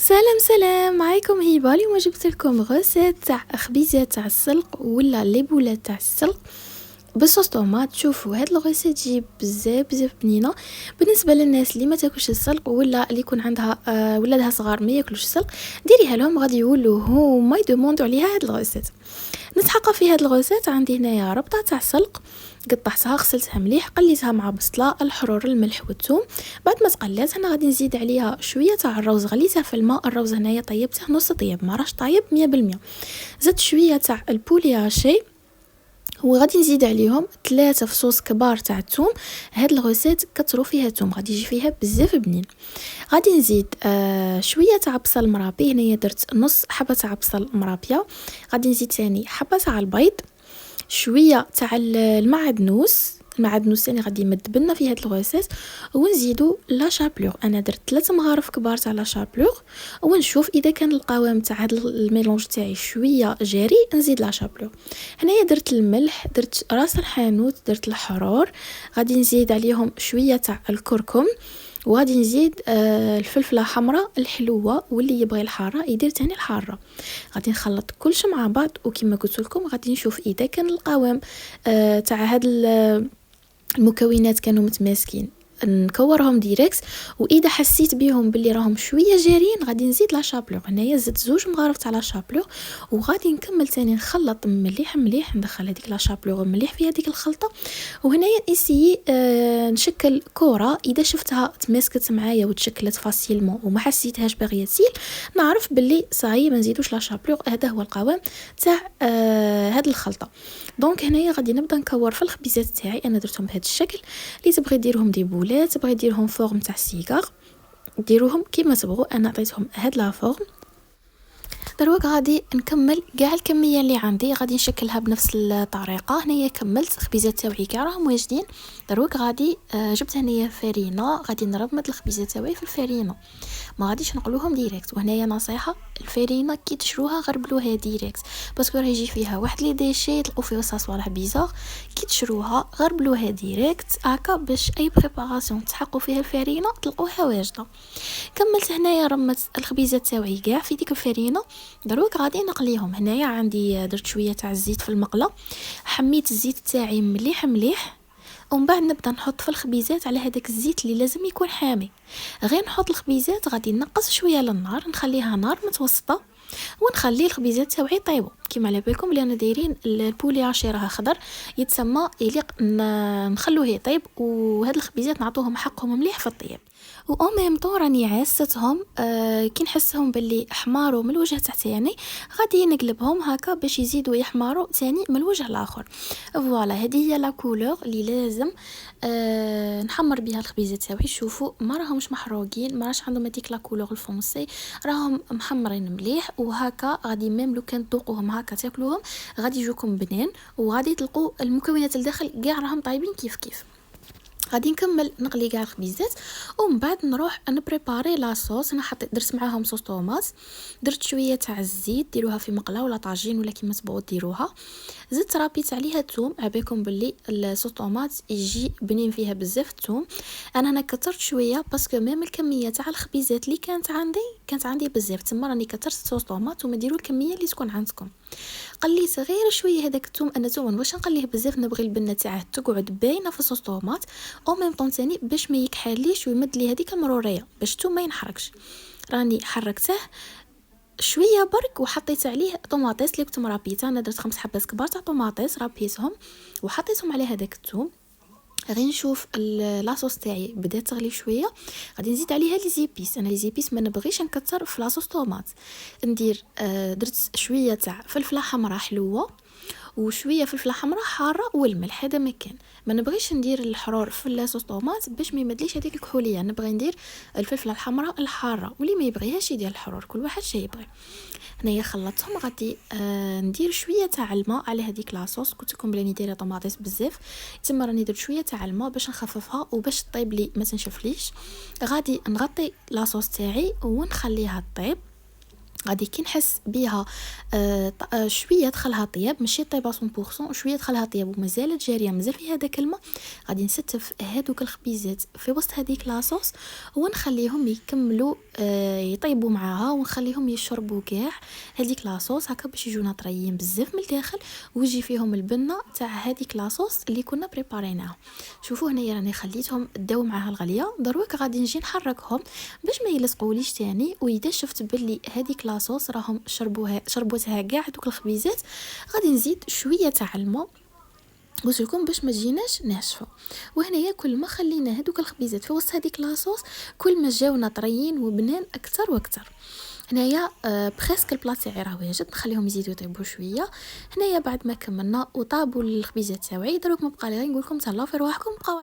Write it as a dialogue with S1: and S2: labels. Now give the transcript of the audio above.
S1: سلام معاكم هبه. اليوم جبت لكم غوسيت تاع خبيزات تاع السلق ولا ليبولات تاع السلق بصوص طوماط. شوفوا هاد الغوسيت تجي بزاف بنينه بالنسبه للناس اللي ما تاكلش السلق ولا اللي يكون عندها ولادها صغار ما ياكلوش السلق. ديريها لهم غادي يولوا هما يدوموندوا عليها هاد الغوسيت. نتحقق في هاد الغوسيت. عندي هنايا ربطه تاع سلق قطعتها غسلتها مليح قليتها مع بصله الحرور الملح والثوم. بعد ما تقلات انا غادي نزيد عليها شويه تاع الروز غليتها في الماء. الروز هنايا طيبته نص طيب ما راش طايب 100%. زدت شويه تاع البولي هاشي وغادي نزيد عليهم 3 فصوص كبار تاع الثوم. هاد الغوسيت كترو فيها الثوم غادي يجي فيها بزاف بنين. غادي نزيد شويه تاع بصل مرابي. هنايا درت نص حبه تاع بصل مرابيه. غادي نزيد ثاني حبه تاع البيض شويه تاع المعدنوس ثاني غادي يمدبلنا في هاد الغوسيت. ونزيدو لا شابلور. انا درت 3 مغارف كبار تاع لا شابلور ونشوف اذا كان القوام تاع هاد الميلونج تاعي شويه جاري نزيد لا شابلور. هنايا درت الملح درت راس الحانوت درت الحرور. غادي نزيد عليهم شويه تاع الكركم وغادي نزيد الفلفله حمراء الحلوه واللي يبغي الحاره يدير تاني الحاره. غادي نخلط كلش مع بعض وكما قلت لكم غادي نشوف اذا كان القوام تاع هاد المكونات كانوا متماسكين نكورهم ديريكت. واذا حسيت بيهم باللي راهم شويه جارين غادي نزيد لا شابلور. هنايا زدت 2 مغارف تاع لا شابلور وغادي نكمل ثاني نخلط مليح ندخل هذيك لا شابلور مليح في هذيك الخلطه. وهنايا نسيي نشكل كره. اذا شفتها تماسكت معايا وتشكلت فاسيلمون وما حسيتهاش باغيه تسيل نعرف باللي صايي ما نزيدوش لا شابلور. هذا هو القوام تاع هاد الخلطه. دونك هنايا غادي نبدا نكور في الخبيزات تاعي. انا درتهم بهذا الشكل. اللي تبغي ديرهم دي بولات تبغي ديرهم فورم تاع سيجار ديروهم كيما تبغوا. انا عطيتهم هاد لا فورم. دروك غادي نكمل كاع الكميه اللي عندي غادي نشكلها بنفس الطريقه. هنايا كملت خبيزات تاوعي كاع راهم واجدين. دروك غادي جبت هنايا فرينه غادي نرمد الخبيزات تاوعي في الفرينه ما غاديش نقلوهم ديريكت. وهنايا نصيحه الفرينه كي تشروها غربلوها ديريكت باسكو راه يجي فيها واحد لي ديشي تلقوا فيه صوالح بيزار. كي تشروها غربلوها ديريكت هكا باش اي بريباراسيون تحقوا فيها الفرينه تلقوها واجده. كملت هنايا رمت الخبيزات تاوعي كاع في ديك الفرينه. دروك غادي نقليهم. هنايا عندي درت شويه تاع الزيت في المقله حميت الزيت تاعي مليح ومن بعد نبدا نحط في الخبيزات على هذاك الزيت اللي لازم يكون حامي. غير نحط الخبيزات غادي نقص شويه للنار نخليها نار متوسطه ونخلي الخبيزات تاوعي طيبوا. كيما على بالكم اللي انا دايرين البولي عاشي راه خضر يتسمى يليق نخلوه يطيب وهاد الخبيزات نعطوهم حقهم مليح في الطيب. و ميم طون راني عاستهم كي نحسهم باللي احمروا من الوجه تحتاني غادي نقلبهم هكا باش يزيدوا يحمروا ثاني من الوجه الاخر. فوالا هذه هي لا كولور اللي لازم نحمر بها الخبيزات تاوعي. شوفوا ما راهمش محروقين ما راش عندهم هذيك لا كولور الفونسي راهم محمرين مليح. وهكا غادي ميم لو كان تذوقوهم هكا تاكلوهم غادي يجوكم بنين وغادي تلقوا المكونات الداخل كاع راهم طايبين كيف. غادي نكمل نقلي كاع الخبيزات ومن بعد نروح نبريباري لا صوص. انا درت معاهم صوص طوماط. درت شويه تاع الزيت ديروها في مقله ولا طاجين ولا كيما تبغوا ديروها. زدت رابيت عليها الثوم. عبيكم باللي الصوص طوماط يجي بنين فيها بزاف الثوم. انا كثرت شويه باسكو ميم الكميه تاع الخبيزات اللي كانت عندي بزاف تما راني كثرت صوص طوماط وما ديروا الكميه اللي تكون عندكم. قليت غير شويه هذاك الثوم. انا ثوم واش نقليه بزاف نبغي البنه تاعه تقعد باينه في الصوص طوماط او ميم طون ثاني باش ما يكحليش ويمد لي هذيك المروريه باش الثوم ما ينحرقش. راني حركته شويه برك وحطيت عليه طوماطيس اللي كنت مرابيتها. انا درت 5 حبات كبار تاع طوماطيس رابيتهم وحطيتهم على هذاك الثوم. غادي نشوف لاصوص تاعي بدات تغلي شويه غادي نزيد عليها لي زيبيس. انا لي زيبيس ما نبغيش نكثر في لاصوص طوماط. ندير درت شويه تاع فلفله حمراء حلوه وشويه فلفله حمراء حاره والملح. هذا ما كان ما نبغيش ندير الحرور في لاصوص طوماط باش ما يمدليش هذيك الكحوليه. نبغي ندير الفلفله الحمراء الحاره واللي ما يبغيهاش يدير الحرور كل واحد شي يبغي. هنايا خلطتهم غادي ندير شويه تاع الماء على هذيك لاصوص. قلت لكم بلي ندير طوماطيس بزاف تما راني درت شويه تاع الماء باش نخففها وباش طيب لي ما تنشفليش. غادي نغطي لاصوص تاعي ونخليها طيب. غادي كي نحس بيها شويه دخلها طياب، ماشي طيبه 100%، شويه دخلها طياب ومازالت جاريه، مازال فيها داك الماء، غادي نستف هادوك الخبيزات في وسط هذيك لاصوص ونخليهم يكملوا يطيبوا معاها، ونخليهم يشربوا كاع هذيك لاصوص هكا باش يجونا طريين بزاف من الداخل، ويجي فيهم البنه تاع هذيك لاصوص اللي كنا بريباريناها. شوفوا هنايا راني خليتهم داو معاها الغليه، دروك غادي نجي نحركهم باش ما يلصقوليش تاني. واذا شفت باللي هذيك لاصوص راهم شربوتها كاع دوك الخبيزات، غادي نزيد شويه تاع الماء، قلت لكم باش ما تجيناش ناشفه. وهنايا كل ما خلينا هذوك الخبيزات في وسط هذيك لاصوص كل ما جاونا طريين وبنان اكثر واكثر. هنايا بريسك البلاط تاعي راه واجد، نخليهم يزيدوا يطيبوا شويه. هنايا بعد ما كملنا وطابوا الخبيزات تاعي، دروك ما بقى لي غير نقول لكم تهلاو في رواحكم. بقاو